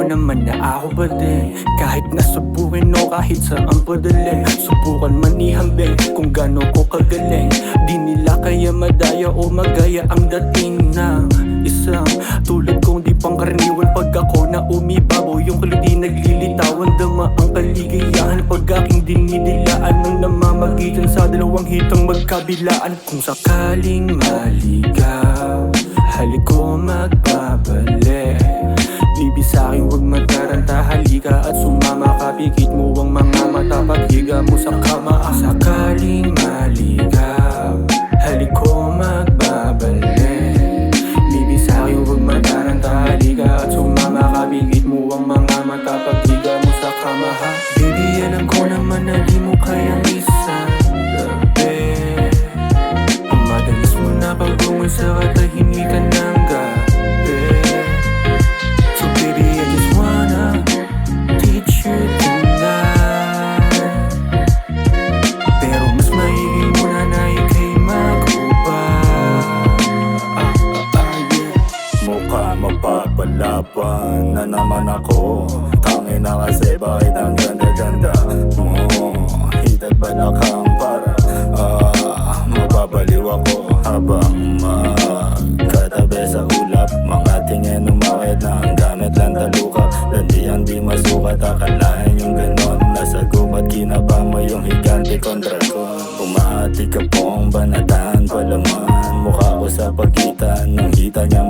naman na ako pa din. Kahit nasubukin o kahit saan padali, subukan man ihambing kung gaano ko kagaling. Di nila kaya madaya o magaya ang dating ng isang tulad kong di pangkaraniwan. Pag ako na umibabaw, yung kulit di naglilitawan. Dama ang kaligayahan pag aking dinidilaan ng namamagitan sa dalawang hitang magkabilaan. Kung sakaling maligaw, halik ko magbabalik. Bibi sa'kin huwag mataranta, halika at sumama ka. Pikit mo ang mga mata, paghiga mo sa kama. Sakaling maligaw, halik ko magbabalik. Bibi sa'kin huwag mataranta, halika at sumama ka. Pikit mo ang mga mata, paghiga mo sa kama. Baby, alam ko naman na di mo kayang isang gabi. Ang madalas mo na pag-umay sa katahimikan ng gabi. So baby, I just wanna teach you tonight. Pero mas maigil mo na ika'y mag-ubay. Yeah. Mukha mapapalaban na naman ako. Tangin na kasi bakit ang ganda-ganda mo. Hitad ba na kang para mababaliw ako habang magkatabi sa ulap. Mga tingin umakit na ang gamit lang talukap. Landian di masukat, akalain yung ganon. Nasa gubat kinaba mo yung higante kontra ko. Umahati ka pong banatan palaman. Mukha ko sa pagitan ng hita niya